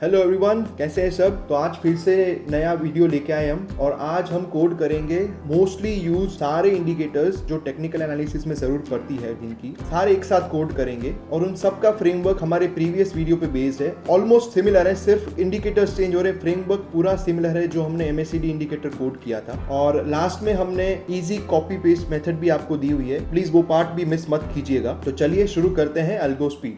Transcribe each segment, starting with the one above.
Hello everyone, कैसे हैं सब। तो आज फिर से नया वीडियो लेके आए हम और आज हम कोड करेंगे मोस्टली यूज सारे इंडिकेटर्स जो टेक्निकल एनालिसिस में जरूरत पड़ती है, जिनकी सारे एक साथ कोड करेंगे और उन सब का फ्रेमवर्क हमारे प्रीवियस वीडियो पे बेस्ड है। ऑलमोस्ट सिमिलर है, सिर्फ इंडिकेटर्स चेंज हो रहे, फ्रेमवर्क पूरा सिमिलर है जो हमने MACD इंडिकेटर कोड किया था। और लास्ट में हमने इजी कॉपी पेस्ट मेथड भी आपको दी हुई है, प्लीज वो पार्ट भी मिस मत कीजिएगा। तो चलिए शुरू करते हैं। Algo speed.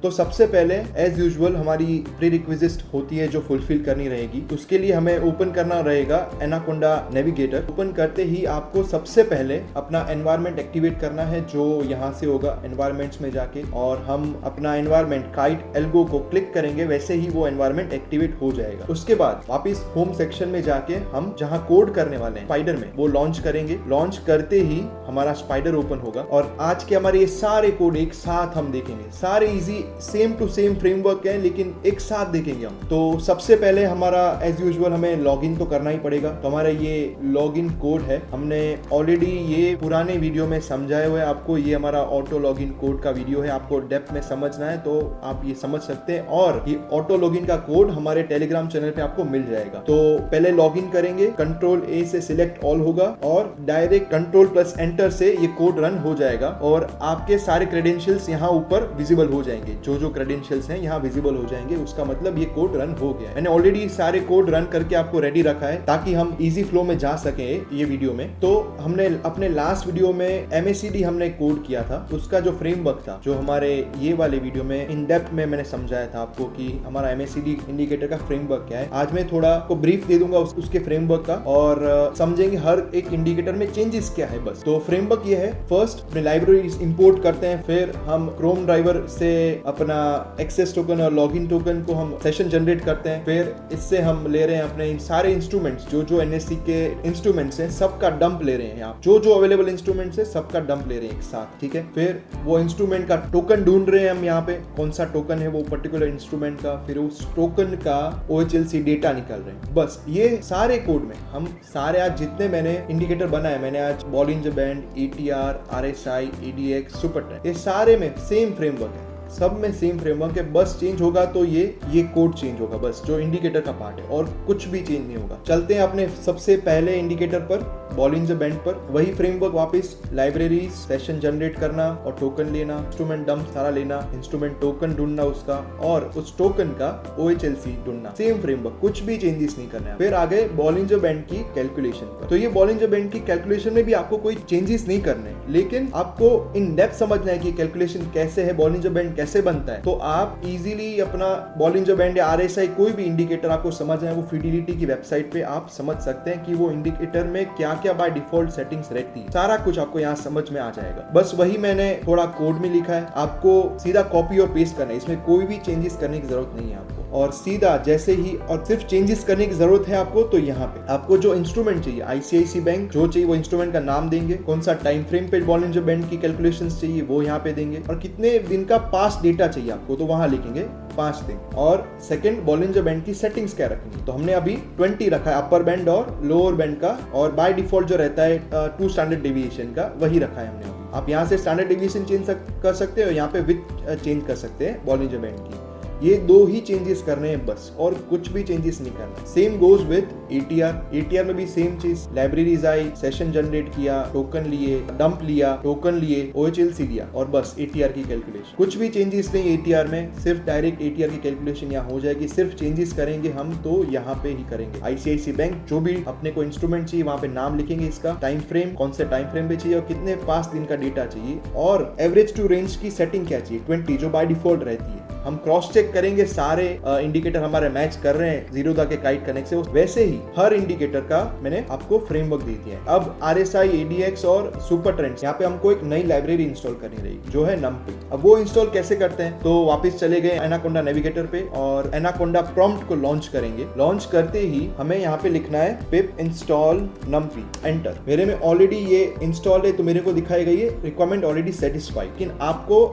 तो सबसे पहले एज यूजुअल हमारी प्री रिक्विजिट होती है जो फुलफिल करनी रहेगी। तो उसके लिए हमें ओपन करना रहेगा एनाकोंडा नेविगेटर। ओपन करते ही आपको सबसे पहले अपना एनवायरनमेंट एक्टिवेट करना है, जो यहाँ से होगा एनवायरनमेंट्स में जाके, और हम अपना एनवायरनमेंट काइट एल्गो को क्लिक करेंगे, वैसे ही वो एनवायरनमेंट एक्टिवेट हो जाएगा। उसके बाद वापिस होम सेक्शन में जाके हम जहाँ कोड करने वाले हैं स्पाइडर में, वो लॉन्च करेंगे। लॉन्च करते ही हमारा स्पाइडर ओपन होगा और आज के हमारे ये सारे कोड एक साथ हम देखेंगे। सारे easy same to same framework है, लेकिन एक साथ देखेंगे हम। तो सबसे पहले हमारा एज यूजुअल हमें लॉगिन तो करना ही पड़ेगा। तो हमारा ये लॉगिन कोड है, हमने ऑलरेडी ये पुराने वीडियो में समझाया हुआ है आपको। ये हमारा ऑटो लॉगिन कोड का वीडियो है, आपको डेप्थ में समझना है तो आप ये समझ सकते हैं। और ये ऑटो लॉगिन का कोड हमारे टेलीग्राम चैनल पे आपको मिल जाएगा। तो पहले लॉगिन करेंगे, Ctrl+A से सिलेक्ट ऑल होगा और डायरेक्ट Ctrl+Enter से ये कोड रन हो जाएगा और आपके सारे क्रेडेंशियल्स यहाँ ऊपर विजिबल हो जाएंगे। जो क्रेडेंशियल्स हैं यहाँ विजिबल हो जाएंगे, उसका मतलब ये कोड रन हो गया है। मैंने ऑलरेडी सारे कोड रन करके आपको रेडी रखा है ताकि हम इजी फ्लो में जा सके ये वीडियो में। तो हमने अपने लास्ट वीडियो में MACD हमने कोड किया था, उसका जो फ्रेमवर्क था, जो हमारे ये वाले वीडियो में इन डेप्थ में मैंने समझाया था आपको कि हमारा MACD इंडिकेटर का फ्रेमवर्क क्या है। आज मैं थोड़ा आपको ब्रीफ दे दूंगा उसके फ्रेमवर्क का और समझेंगे हर एक इंडिकेटर में चेंजेस क्या है बस। तो फ्रेमवर्क ये है, फर्स्ट अपने लाइब्रेरी इंपोर्ट करते हैं, फिर हम क्रोम ड्राइवर से अपना एक्सेस टोकन और लॉगिन टोकन को हम सेशन जनरेट करते हैं। फिर इससे हम ले रहे हैं अपने इन सारे इंस्ट्रूमेंट्स, जो NSC के इंस्ट्रूमेंट्स हैं सबका डंप ले रहे हैं। यहाँ जो अवेलेबल इंस्ट्रूमेंट्स है सबका डंप ले रहे हैं एक साथ, ठीक है। फिर वो इंस्ट्रूमेंट का टोकन ढूंढ रहे हैं हम, यहाँ पे कौन सा टोकन है वो पर्टिकुलर इंस्ट्रूमेंट का, फिर उस टोकन का OHLC डेटा निकाल रहे हैं। बस ये सारे कोड में हम सारे आज जितने मैंने इंडिकेटर बनाए, मैंने आज Bollinger band, ATR, RSI, ADX, super trend, ये सारे में सेम फ्रेमवर्क है, सब में सेम फ्रेमवर्क है। बस चेंज होगा तो ये कोड चेंज होगा, बस जो इंडिकेटर का पार्ट है, और कुछ भी चेंज नहीं होगा। चलते हैं अपने सबसे पहले इंडिकेटर पर, बॉलिंजर बैंड पर। वही फ्रेमवर्क वापस, लाइब्रेरीज, सेशन जनरेट करना और टोकन लेना, इंस्ट्रूमेंट डंप सारा लेना, इंस्ट्रूमेंट टोकन ढूंढना उसका, और उस टोकन का OHLC ढूंढना, सेम फ्रेमवर्क, कुछ भी चेंजेस नहीं करना है। फिर आ गए बॉलिंजर बैंड की कैलकुलेशन पर। तो ये बॉलिंजर बैंड की कैलकुलेशन में भी आपको कोई चेंजेस नहीं करने, लेकिन आपको इन डेप्थ समझना है कि कैलकुलेशन कैसे है, बॉलिंजर बैंड कैसे बनता है। तो आप इजीली अपना बॉलिंजर बैंड या RSI कोई भी इंडिकेटर आपको समझना है, वो फिडिलिटी की वेबसाइट पे आप समझ सकते हैं कि वो इंडिकेटर में क्या क्या बाय डिफॉल्ट सेटिंग्स रहती है, सारा कुछ आपको यहाँ समझ में आ जाएगा। बस वही मैंने थोड़ा कोड में लिखा है, आपको सीधा कॉपी और पेस्ट करना है, इसमें कोई भी चेंजेस करने की जरूरत नहीं है आपको। और सीधा जैसे ही और सिर्फ चेंजेस करने की जरूरत है आपको, तो यहाँ पे आपको जो इंस्ट्रूमेंट चाहिए, ICICI बैंक जो चाहिए वो इंस्ट्रूमेंट का नाम देंगे, कौन सा टाइम फ्रेम पे बॉलिंजर बैंड की कैलकुलेशंस चाहिए वो यहाँ पे देंगे, और कितने दिन का पास्ट डेटा चाहिए आपको तो वहां लिखेंगे 5 दिन। और सेकंड, बॉलिंजर बैंड की सेटिंग्स क्या रखेंगे, तो हमने अभी 20 रखा है अपर बैंड और लोअर बैंड का, और बाय डिफॉल्ट जो रहता है 2 स्टैंडर्ड डेविएशन का वही रखा है हमने अभी। आप यहाँ से स्टैंडर्ड डेविएशन चेंज कर सकते हो, यहाँ पे विथ चेंज कर सकते हैं बॉलिंजर बैंड की। ये 2 ही चेंजेस करने हैं बस, और कुछ भी चेंजेस नहीं करना। सेम गोज विद ATR में भी सेम चीज, लाइब्रेरीज आई, सेशन जनरेट किया, टोकन लिए, डंप लिया, टोकन लिए, OHLC लिया, और बस ATR की कैलकुलेशन। कुछ भी चेंजेस नहीं ATR में, सिर्फ डायरेक्ट ATR की कैलकुलेशन यहाँ हो जाएगी। सिर्फ चेंजेस करेंगे हम तो यहाँ पे ही करेंगे। ICICI बैंक जो भी अपने को इंस्ट्रूमेंट चाहिए वहां पे नाम लिखेंगे, इसका टाइम फ्रेम, कौन से टाइम फ्रेम पे चाहिए और कितने 5 दिन का डेटा चाहिए, और एवरेज टू रेंज की सेटिंग क्या चाहिए, 20 जो बाय डिफॉल्ट रहती है। हम क्रॉस चेक करेंगे सारे इंडिकेटर हमारे मैच कर रहे हैं जीरो दा के काइट कनेक्ट से, वैसे ही हर इंडिकेटर का मैंने आपको फ्रेमवर्क दे दिया है। अब RSI, ADX और सुपर ट्रेंड्स, यहाँ पे हमको एक नई लाइब्रेरी इंस्टॉल करनी रहेगी जो है NumPy। अब वो इंस्टॉल कैसे करते हैं, तो वापस चले गए एनाकोंडा नेविगेटर पे और एनाकोंडा प्रॉम्प्ट को लॉन्च करेंगे। लॉन्च करते ही हमें यहाँ पे लिखना है pip install NumPy, एंटर। मेरे में ऑलरेडी ये इंस्टॉल है तो मेरे को दिखाएगा ये रिक्वायरमेंट ऑलरेडी सेटिस्फाइड। लेकिन आपको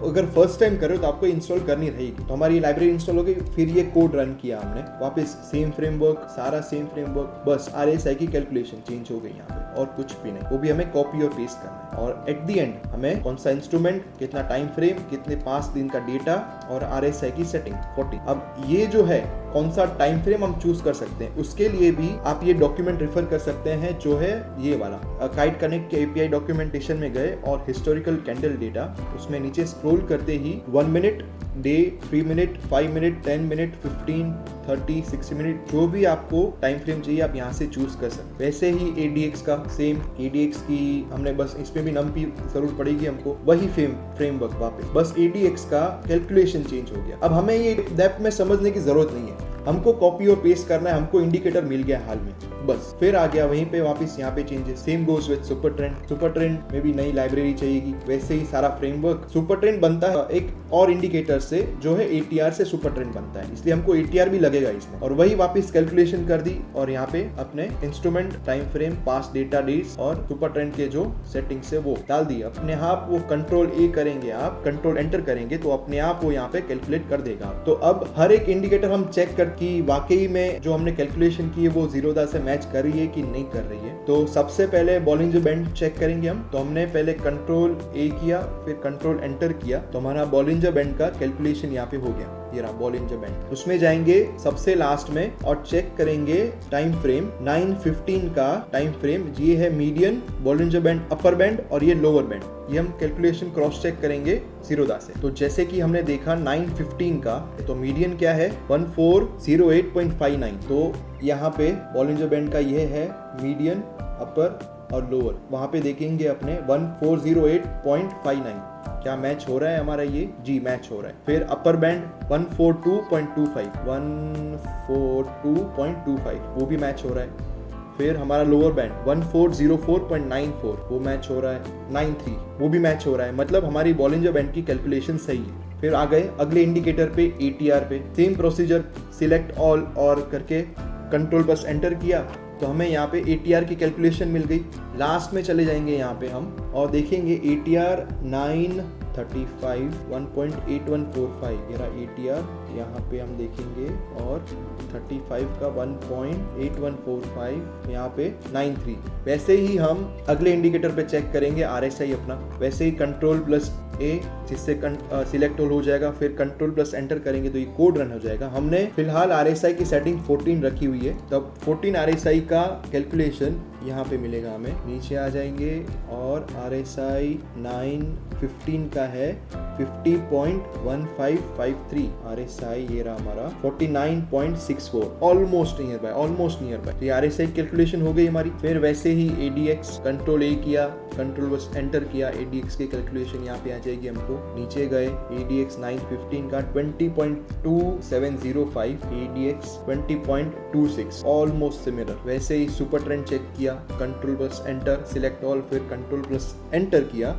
अगर फर्स्ट टाइम करो तो आपको इंस्टॉल करनी रहेगी। तो हमारी लाइब्रेरी इंस्टॉल हो गई, फिर ये कोड रन किया हमने, वापस सेम फ्रेमवर्क, सारा सेम फ्रेमवर्क, बस RSI की कैलकुलेशन चेंज हो गई यहाँ पे और कुछ भी नहीं। वो भी हमें कॉपी और पेस्ट करना है। और एट द एंड हमें कौन सा इंस्ट्रूमेंट, कितना टाइम फ्रेम, कितने 5 दिन का डेटा और RSI की सेटिंग 40। अब ये जो है कौन सा टाइम फ्रेम हम चूज कर सकते हैं, उसके लिए भी आप ये डॉक्यूमेंट रेफर कर सकते हैं जो है ये वाला काइट कनेक्ट के API डॉक्यूमेंटेशन में गए और हिस्टोरिकल कैंडल डेटा, उसमें नीचे स्क्रॉल करते ही 1 minute, day, 3 minute, 5 minute, 10 minute, 15, 30, 60 minute, जो भी आपको टाइम फ्रेम चाहिए आप यहाँ से चूज कर सकते। वैसे ही ADX का सेम, ADX की हमने बस इसमें भी NumPy जरूर पड़ेगी हमको, वही फ्रेमवर्क वापस, बस ADX का कैलकुलेशन चेंज हो गया। अब हमें ये डेप्थ में समझने की जरूरत नहीं है, हमको कॉपी और पेस्ट करना है, हमको इंडिकेटर मिल गया हाल में, बस फिर आ गया वहीं पे वापस यहाँ पे changes. Same goes with super trend में भी नई लाइब्रेरी चाहिएगी, वैसे ही सारा फ्रेमवर्क। सुपर ट्रेंड बनता है एक और इंडिकेटर से जो है ATR से सुपर ट्रेंड बनता है, इसलिए हमको ATR भी लगेगा इसमें। और वही वापस कैलकुलेशन कर दी और यहाँ पे अपने instrument, time frame, past data dates और सुपर ट्रेंड के जो सेटिंग्स है वो डाल दी। अपने आप वो कंट्रोल A करेंगे, आप कंट्रोल एंटर करेंगे तो अपने आप वो यहाँ पे कैलकुलेट कर देगा। तो अब हर एक इंडिकेटर हम चेक कर कि वाकई में जो हमने कैलकुलेशन की है वो जीरोदा से मैच कर रही है कि नहीं कर रही है। तो सबसे पहले बॉलिंजर बैंड चेक करेंगे हम। तो हमने पहले कंट्रोल A किया, फिर कंट्रोल एंटर किया, तो हमारा बॉलिंजर बैंड का कैलकुलेशन यहाँ पे हो गया। ये रहा बॉलिंजर बैंड। उसमें जाएंगे सबसे लास्ट में और चेक करेंगे टाइम फ्रेम 9:15 का टाइम फ्रेम। ये है median, Bollinger band upper band और ये लोअर बैंड। ये हम कैलकुलेशन क्रॉस चेक करेंगे जीरोदा से। तो जैसे कि हमने देखा 9:15 का, तो मीडियन क्या है 1408.59। तो यहाँ पे बॉलिंजर बैंड का ये है मीडियन, अपर और लोअर। वहां पे देखेंगे अपने 1408.59 क्या मैच हो रहा है हमारा, ये जी मैच हो रहा है। फिर अपर बैंड 142.25 वो भी मैच हो रहा है। फिर हमारा लोअर बैंड 1404.94 वो मैच हो रहा है। 93 वो भी मैच हो रहा है, मतलब हमारी बॉलिंजर बैंड की कैलकुलेशन सही है। फिर आ गए अगले इंडिकेटर पे, ATR पे। सेम प्रोसीजर, सिलेक्ट ऑल और करके कंट्रोल बस एंटर किया तो हमें यहाँ पे ATR की कैलकुलेशन मिल गई। लास्ट में चले जाएंगे यहाँ पे हम और देखेंगे ATR 935 1.8145 ये रहा ATR। यहाँ पे हम देखेंगे और 35 का 1.8145 यहाँ पे 93। वैसे ही हम अगले इंडिकेटर पे चेक करेंगे RSI अपना। वैसे ही कंट्रोल प्लस A जिससे सिलेक्ट ऑल हो जाएगा, फिर कंट्रोल प्लस एंटर करेंगे तो ये कोड रन हो जाएगा। हमने फिलहाल RSI की सेटिंग 14 रखी हुई है, तब 14 RSI का कैलकुलेशन यहाँ पे मिलेगा हमें। नीचे आ जाएंगे और RSI 9:15 का है 50.1553 RSI। ये रहा हमारा 49.64, ऑलमोस्ट नियर बाय। तो ये RSI कैलकुलेशन हो गई हमारी। फिर वैसे ही ADX कंट्रोल A किया, कंट्रोल बस एंटर किया, ADX की कैलकुलेशन यहाँ पे आ जाएगी हमको। नीचे गए ADX 9:15 का 20.2705, ADX 20.26, ऑलमोस्ट सिमिलर। वैसे ही सुपर ट्रेंड चेक किया, control plus enter, select all, फिर कंट्रोल प्लस एंटर किया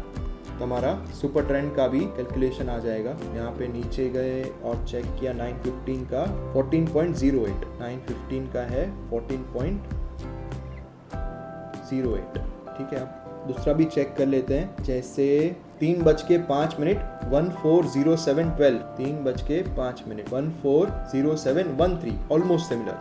तो हमारा सुपर ट्रेंड का भी कैलकुलेशन आ जाएगा। यहाँ पे नीचे गए और चेक किया 9:15 का 14.08, 9:15 का है 14.08। ठीक है, अब दूसरा भी चेक कर लेते हैं। जैसे 3:05 140712, 3:05 140713, ऑलमोस्ट सिमिलर।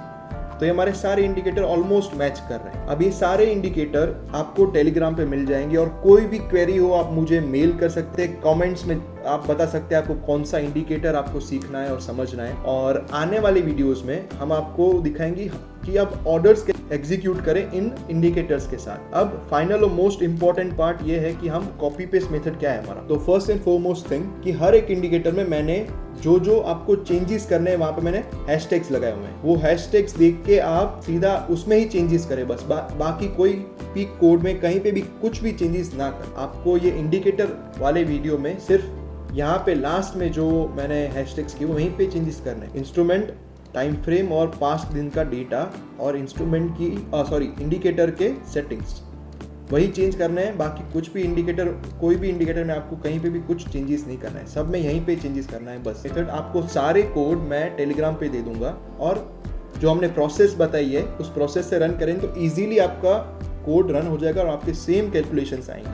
तो ये हमारे सारे इंडिकेटर ऑलमोस्ट मैच कर रहे हैं। अब ये सारे इंडिकेटर आपको टेलीग्राम पे मिल जाएंगे और कोई भी क्वेरी हो आप मुझे मेल कर सकते हैं। कमेंट्स में आप बता सकते हैं आपको कौन सा इंडिकेटर आपको सीखना है और समझना है। और आने वाले वीडियोस में हम आपको दिखाएंगे कि आप ऑर्डर्स एग्जीक्यूट करें इन इंडिकेटर्स के साथ। अब फाइनल और मोस्ट इंपॉर्टेंट पार्ट ये है कि हम कॉपी पेस्ट मेथड क्या है हमारा। तो फर्स्ट एंड फॉरमोस्ट थिंग कि हर एक इंडिकेटर में मैंने जो आपको चेंजेस करने हैं वहां पे मैंने हैशटैग्स लगाए हुए हैं। वो हैशटैग्स देख के आप सीधा उसमें ही चेंजेस करें बस। बाकी कोई भी कोड में कहीं पे भी कुछ भी चेंजेस ना कर। आपको ये इंडिकेटर वाले वीडियो में सिर्फ यहाँ पे लास्ट में जो मैंने हैशटैग्स किए वहीं पे चेंजेस करने। इंस्ट्रूमेंट, टाइम फ्रेम और पास्ट दिन का डेटा और इंस्ट्रूमेंट की इंडिकेटर के सेटिंग्स वही चेंज करने हैं। बाकी कुछ भी इंडिकेटर, कोई भी इंडिकेटर में आपको कहीं पे भी कुछ चेंजेस नहीं करना है, सब में यहीं पे चेंजेस करना है बस। मेथड आपको सारे कोड मैं टेलीग्राम पे दे दूंगा और जो हमने प्रोसेस बताई है उस प्रोसेस से रन करें तो इजीली आपका कोड रन हो जाएगा और आपके सेम कैलकुलेशंस आएंगे।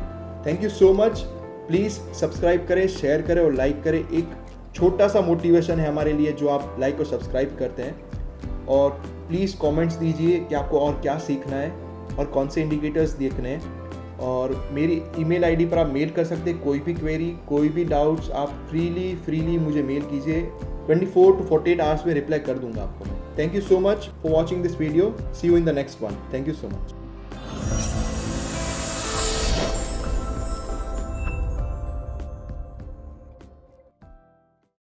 Thank you so much. Please subscribe करें, शेयर करें और लाइक करें। एक छोटा सा मोटिवेशन है हमारे लिए जो आप लाइक और सब्सक्राइब करते हैं। और प्लीज़ कमेंट्स दीजिए कि आपको और क्या सीखना है और कौन से इंडिकेटर्स देखने हैं। और मेरी ईमेल आईडी पर आप मेल कर सकते हैं, कोई भी क्वेरी, कोई भी डाउट्स आप फ्रीली मुझे मेल कीजिए। 24 to 48 आवर्स में रिप्लाई कर दूंगा आपको मैं। Thank you so much for watching this video. See you in the next one. Thank you so much.